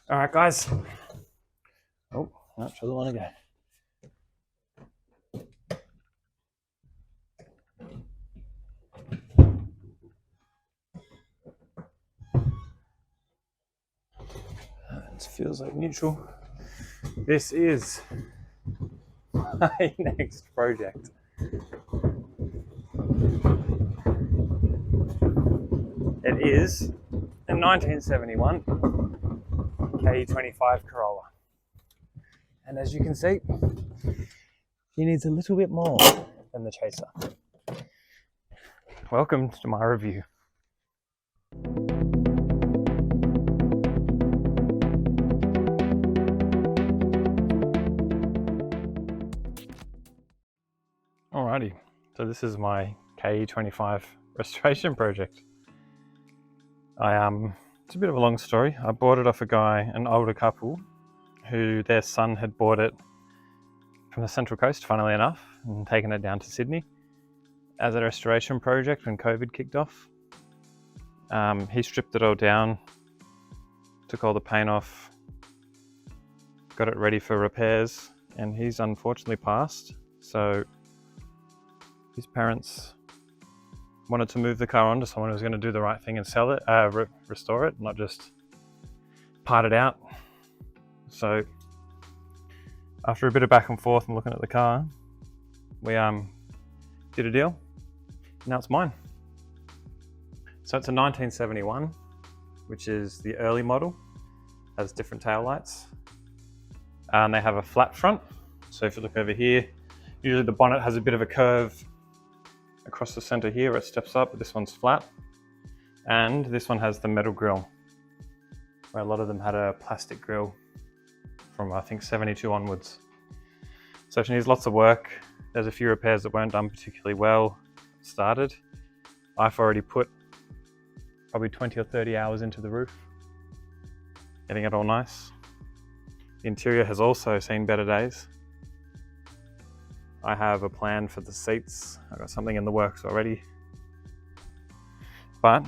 All right, guys. Oh, not sure the one to go. It feels like neutral. This is my next project. It is a 1971 KE25 Corolla. And as you can see, he needs a little bit more than the Chaser. Welcome to my review. Alrighty, so this is my KE25 restoration project. It's a bit of a long story. I bought it off an older couple, who their son had bought it from the Central Coast, funnily enough, and taken it down to Sydney as a restoration project when COVID kicked off. He stripped it all down, took all the paint off, got it ready for repairs, and he's unfortunately passed. So his parents wanted to move the car on to someone who was going to do the right thing and sell it, restore it, not just part it out. So after a bit of back and forth and looking at the car, we did a deal. Now it's mine. So it's a 1971, which is the early model, has different tail lights. They have a flat front. So if you look over here, usually the bonnet has a bit of a curve across the center here where it steps up, but this one's flat. And this one has the metal grille, where a lot of them had a plastic grille from I think 72 onwards. So it needs lots of work. There's a few repairs that weren't done particularly well started. I've already put probably 20 or 30 hours into the roof, getting it all nice. The interior has also seen better days. I have a plan for the seats. I've got something in the works already. But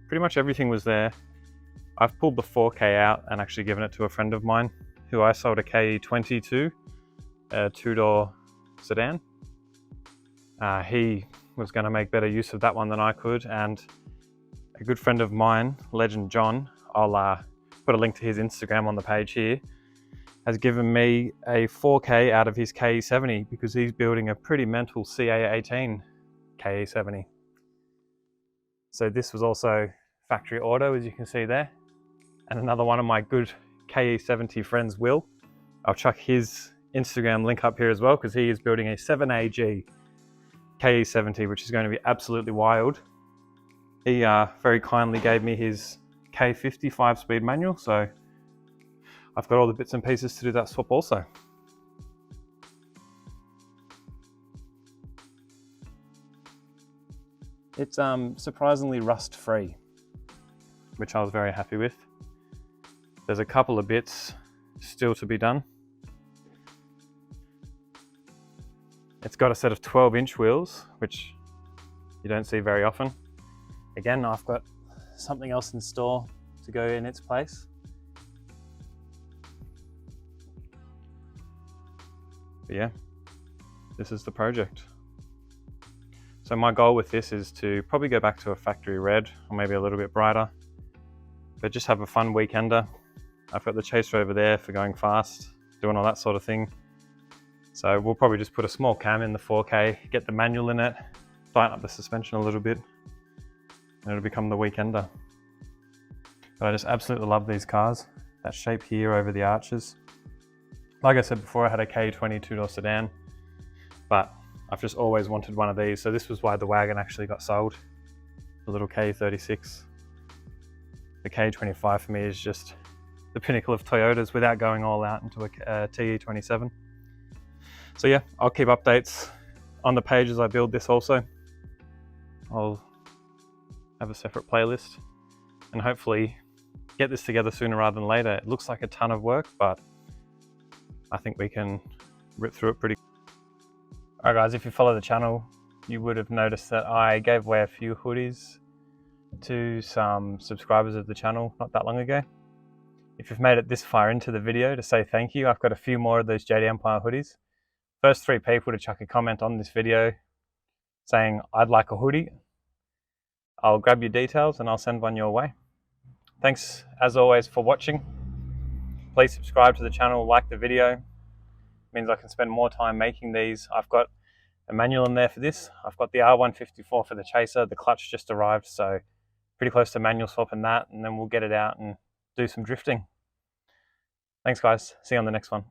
pretty much everything was there. I've pulled the 4K out and actually given it to a friend of mine who I sold a KE20 to, a two-door sedan. He was going to make better use of that one than I could, and a good friend of mine, Legend John, I'll put a link to his Instagram on the page here, has given me a 4K out of his KE70 because he's building a pretty mental CA18 KE70. So this was also factory auto, as you can see there. And another one of my good KE70 friends, Will. I'll chuck his Instagram link up here as well because he is building a 7AG KE70, which is going to be absolutely wild. He very kindly gave me his K50 5-speed manual, so I've got all the bits and pieces to do that swap also. It's surprisingly rust-free, which I was very happy with. There's a couple of bits still to be done. It's got a set of 12-inch wheels, which you don't see very often. Again, I've got something else in store to go in its place. But yeah, this is the project. So my goal with this is to probably go back to a factory red, or maybe a little bit brighter, but just have a fun weekender. I've got the Chaser over there for going fast, doing all that sort of thing. So we'll probably just put a small cam in the 4K, get the manual in it, tighten up the suspension a little bit, and it'll become the weekender. But I just absolutely love these cars. That shape here over the arches. Like I said before, I had a KE20 two-door sedan, but I've just always wanted one of these. So this was why the wagon actually got sold, the little KE36. The KE25 for me is just the pinnacle of Toyotas without going all out into a TE27. So yeah, I'll keep updates on the page as I build this also. I'll have a separate playlist and hopefully get this together sooner rather than later. It looks like a ton of work, but I think we can rip through it pretty quick. Alright guys, if you follow the channel, you would have noticed that I gave away a few hoodies to some subscribers of the channel not that long ago. if you've made it this far into the video, to say thank you. I've got a few more of those JD Empire hoodies. First 3 people to chuck a comment on this video saying, I'd like a hoodie, I'll grab your details and I'll send one your way. Thanks as always for watching. Please subscribe to the channel, like the video. It means I can spend more time making these. I've got a manual in there for this. I've got the R154 for the chaser. The clutch just arrived, so pretty close to manual swapping that, and then we'll get it out and do some drifting. Thanks guys, see you on the next one.